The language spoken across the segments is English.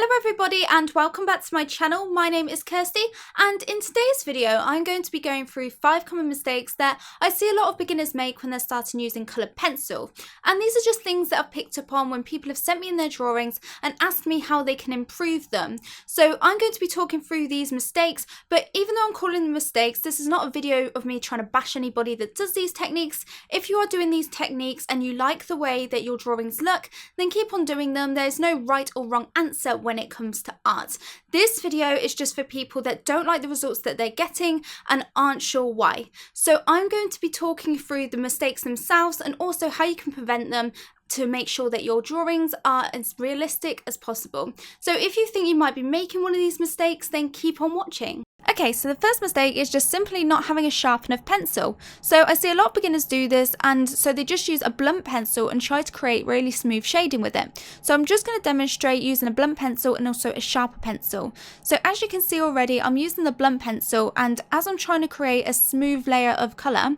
Hello everybody and welcome back to my channel. My name is Kirsty and in today's video I'm going to be going through 5 common mistakes that I see a lot of beginners make when they're starting using coloured pencil. And these are just things that I've picked up on when people have sent me in their drawings and asked me how they can improve them. So I'm going to be talking through these mistakes, but even though I'm calling them mistakes, this is not a video of me trying to bash anybody that does these techniques. If you are doing these techniques and you like the way that your drawings look, then keep on doing them. There's no right or wrong answer when it comes to art. This video is just for people that don't like the results that they're getting and aren't sure why. So I'm going to be talking through the mistakes themselves and also how you can prevent them to make sure that your drawings are as realistic as possible. So if you think you might be making one of these mistakes, then keep on watching. Okay, so the first mistake is just simply not having a sharp enough pencil. So I see a lot of beginners do this, and so they just use a blunt pencil and try to create really smooth shading with it. So I'm just going to demonstrate using a blunt pencil and also a sharper pencil. So as you can see already, I'm using the blunt pencil, and as I'm trying to create a smooth layer of colour,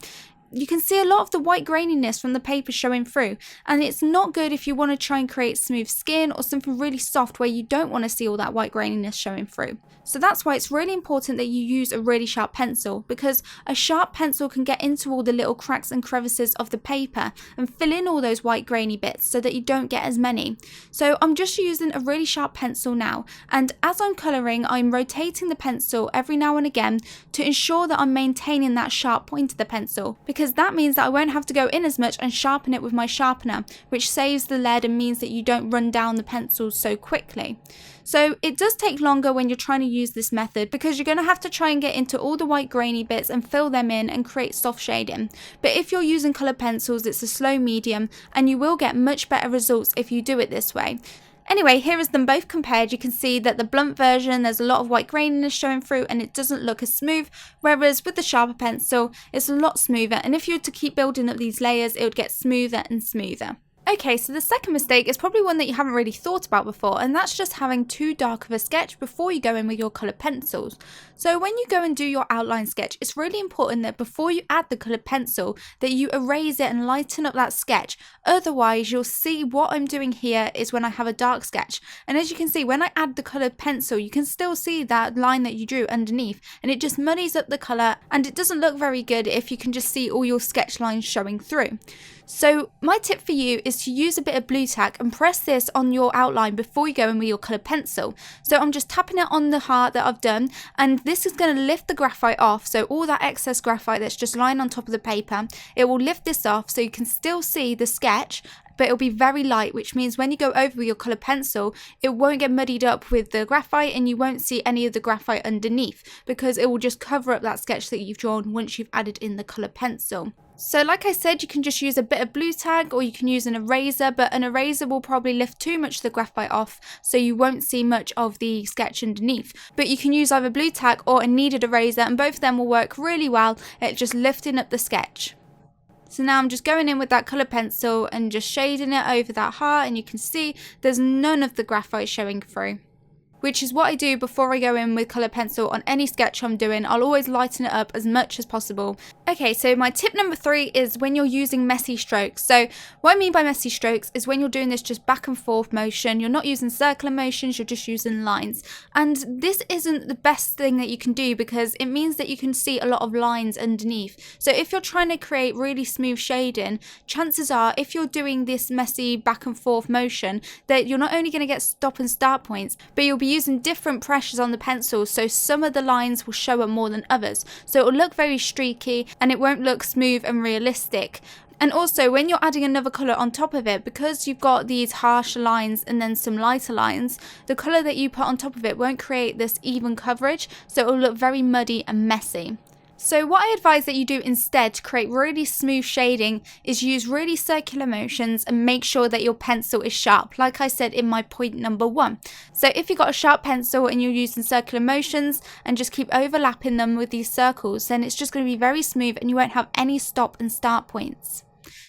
you can see a lot of the white graininess from the paper showing through, and it's not good if you want to try and create smooth skin or something really soft where you don't want to see all that white graininess showing through. So that's why it's really important that you use a really sharp pencil, because a sharp pencil can get into all the little cracks and crevices of the paper and fill in all those white grainy bits so that you don't get as many. So I'm just using a really sharp pencil now, and as I'm colouring, I'm rotating the pencil every now and again to ensure that I'm maintaining that sharp point of the pencil, because that means that I won't have to go in as much and sharpen it with my sharpener, which saves the lead and means that you don't run down the pencils so quickly. So it does take longer when you're trying to use this method, because you're going to have to try and get into all the white grainy bits and fill them in and create soft shading. But if you're using coloured pencils, it's a slow medium and you will get much better results if you do it this way. Anyway, here is them both compared. You can see that the blunt version, there's a lot of white graininess showing through and it doesn't look as smooth, whereas with the sharper pencil, it's a lot smoother, and if you were to keep building up these layers, it would get smoother and smoother. Okay, so the second mistake is probably one that you haven't really thought about before, and that's just having too dark of a sketch before you go in with your coloured pencils. So when you go and do your outline sketch, it's really important that before you add the coloured pencil, that you erase it and lighten up that sketch. Otherwise, you'll see what I'm doing here is when I have a dark sketch. And as you can see, when I add the coloured pencil, you can still see that line that you drew underneath, and it just muddies up the colour, and it doesn't look very good if you can just see all your sketch lines showing through. So my tip for you is to use a bit of blue tack and press this on your outline before you go in with your coloured pencil. So I'm just tapping it on the heart that I've done, and this is going to lift the graphite off. So all that excess graphite that's just lying on top of the paper, it will lift this off so you can still see the sketch, but it'll be very light, which means when you go over with your coloured pencil, it won't get muddied up with the graphite and you won't see any of the graphite underneath, because it will just cover up that sketch that you've drawn once you've added in the coloured pencil. So like I said, you can just use a bit of blue tag or you can use an eraser, but an eraser will probably lift too much of the graphite off, so you won't see much of the sketch underneath. But you can use either blue tack or a kneaded eraser, and both of them will work really well at just lifting up the sketch. So now I'm just going in with that coloured pencil and just shading it over that heart, and you can see there's none of the graphite showing through, which is what I do before I go in with coloured pencil on any sketch I'm doing. I'll always lighten it up as much as possible. Okay, so my tip number 3 is when you're using messy strokes. So what I mean by messy strokes is when you're doing this just back and forth motion. You're not using circular motions, you're just using lines. And this isn't the best thing that you can do, because it means that you can see a lot of lines underneath. So if you're trying to create really smooth shading, chances are if you're doing this messy back and forth motion, that you're not only going to get stop and start points, but you'll be using different pressures on the pencil, so some of the lines will show up more than others. So it will look very streaky and it won't look smooth and realistic. And also when you're adding another colour on top of it, because you've got these harsh lines and then some lighter lines, the colour that you put on top of it won't create this even coverage, so it will look very muddy and messy. So what I advise that you do instead to create really smooth shading is use really circular motions and make sure that your pencil is sharp, like I said in my point number 1. So if you've got a sharp pencil and you're using circular motions and just keep overlapping them with these circles, then it's just going to be very smooth and you won't have any stop and start points.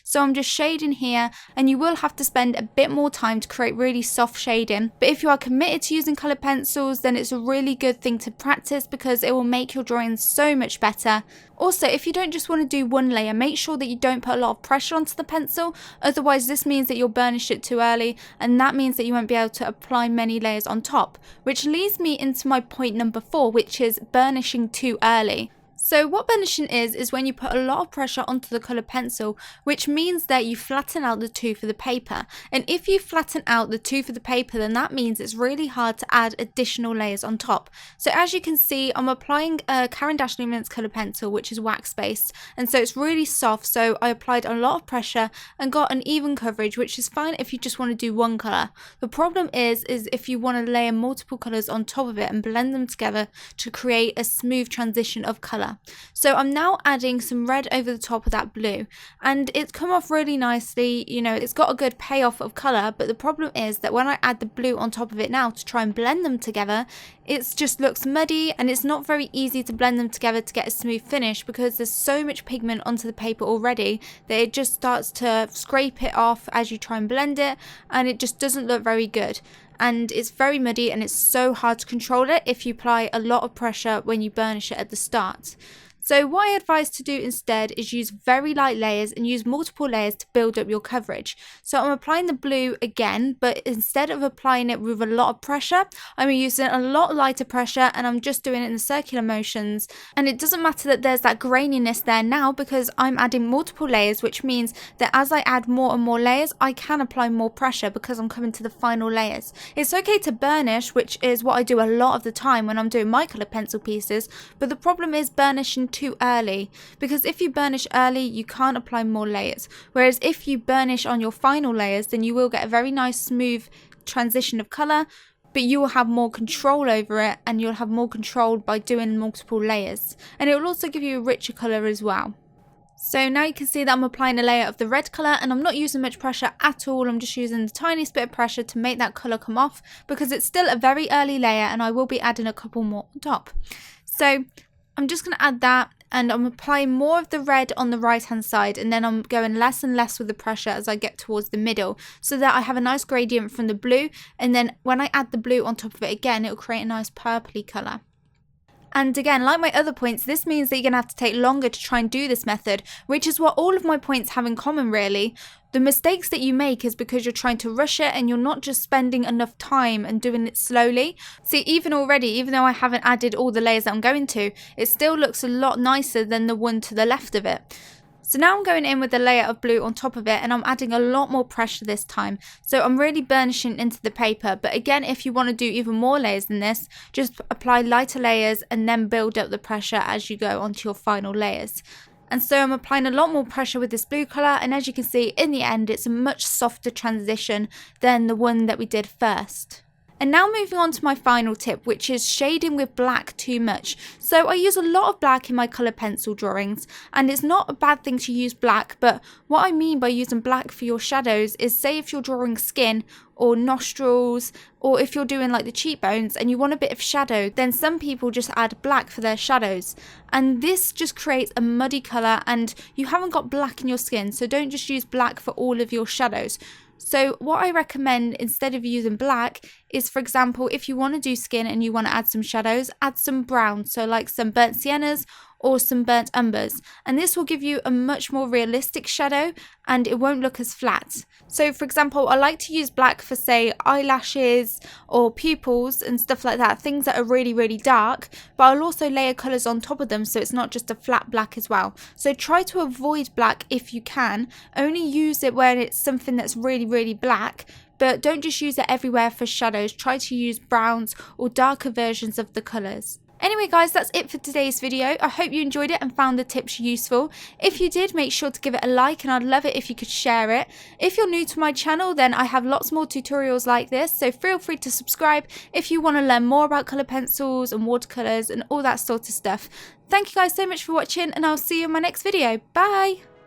So I'm just shading here, and you will have to spend a bit more time to create really soft shading. But if you are committed to using coloured pencils, then it's a really good thing to practice because it will make your drawings so much better. Also, if you don't just want to do one layer, make sure that you don't put a lot of pressure onto the pencil, otherwise this means that you'll burnish it too early, and that means that you won't be able to apply many layers on top. Which leads me into my point number 4, which is burnishing too early. So what burnishing is when you put a lot of pressure onto the coloured pencil, which means that you flatten out the tooth of the paper. And if you flatten out the tooth of the paper, then that means it's really hard to add additional layers on top. So as you can see, I'm applying a Caran d'Ache Luminance coloured pencil, which is wax based, and so it's really soft, so I applied a lot of pressure and got an even coverage, which is fine if you just want to do one colour. The problem is if you want to layer multiple colours on top of it and blend them together to create a smooth transition of colour. So I'm now adding some red over the top of that blue, and it's come off really nicely. You know, it's got a good payoff of colour, but the problem is that when I add the blue on top of it now to try and blend them together, it just looks muddy, and it's not very easy to blend them together to get a smooth finish because there's so much pigment onto the paper already that it just starts to scrape it off as you try and blend it, and it just doesn't look very good. And it's very muddy, and it's so hard to control it if you apply a lot of pressure when you burnish it at the start. So what I advise to do instead is use very light layers and use multiple layers to build up your coverage. So I'm applying the blue again, but instead of applying it with a lot of pressure, I'm using a lot lighter pressure, and I'm just doing it in the circular motions. And it doesn't matter that there's that graininess there now because I'm adding multiple layers, which means that as I add more and more layers, I can apply more pressure because I'm coming to the final layers. It's okay to burnish, which is what I do a lot of the time when I'm doing my coloured pencil pieces, but the problem is burnishing too early, because if you burnish early you can't apply more layers, whereas if you burnish on your final layers then you will get a very nice smooth transition of colour, but you will have more control over it, and you'll have more control by doing multiple layers, and it will also give you a richer colour as well. So now you can see that I'm applying a layer of the red colour, and I'm not using much pressure at all. I'm just using the tiniest bit of pressure to make that colour come off because it's still a very early layer, and I will be adding a couple more on top. So I'm just going to add that, and I'm applying more of the red on the right hand side, and then I'm going less and less with the pressure as I get towards the middle, so that I have a nice gradient from the blue, and then when I add the blue on top of it again, it will create a nice purpley colour. And again, like my other points, this means that you're going to have to take longer to try and do this method, which is what all of my points have in common really. The mistakes that you make is because you're trying to rush it and you're not just spending enough time and doing it slowly. See, even already, even though I haven't added all the layers that I'm going to, it still looks a lot nicer than the one to the left of it. So now I'm going in with a layer of blue on top of it, and I'm adding a lot more pressure this time. So I'm really burnishing into the paper. But again, if you want to do even more layers than this, just apply lighter layers and then build up the pressure as you go onto your final layers. And so I'm applying a lot more pressure with this blue colour, and as you can see, in the end, it's a much softer transition than the one that we did first. And now moving on to my final tip, which is shading with black too much. So I use a lot of black in my colour pencil drawings, and it's not a bad thing to use black, but what I mean by using black for your shadows is, say if you're drawing skin or nostrils, or if you're doing like the cheekbones and you want a bit of shadow, then some people just add black for their shadows, and this just creates a muddy colour and you haven't got black in your skin, so don't just use black for all of your shadows. So what I recommend instead of using black is, for example, if you want to do skin and you want to add some shadows, add some brown, so like some burnt siennas or some burnt umbers, and this will give you a much more realistic shadow and it won't look as flat. So for example, I like to use black for, say, eyelashes or pupils and stuff like that, things that are really dark, but I'll also layer colours on top of them so it's not just a flat black as well. So try to avoid black if you can, only use it when it's something that's really black, but don't just use it everywhere for shadows. Try to use browns or darker versions of the colours. Anyway guys, that's it for today's video. I hope you enjoyed it and found the tips useful. If you did, make sure to give it a like, and I'd love it if you could share it. If you're new to my channel, then I have lots more tutorials like this, so feel free to subscribe if you want to learn more about colour pencils and watercolours and all that sort of stuff. Thank you guys so much for watching, and I'll see you in my next video. Bye!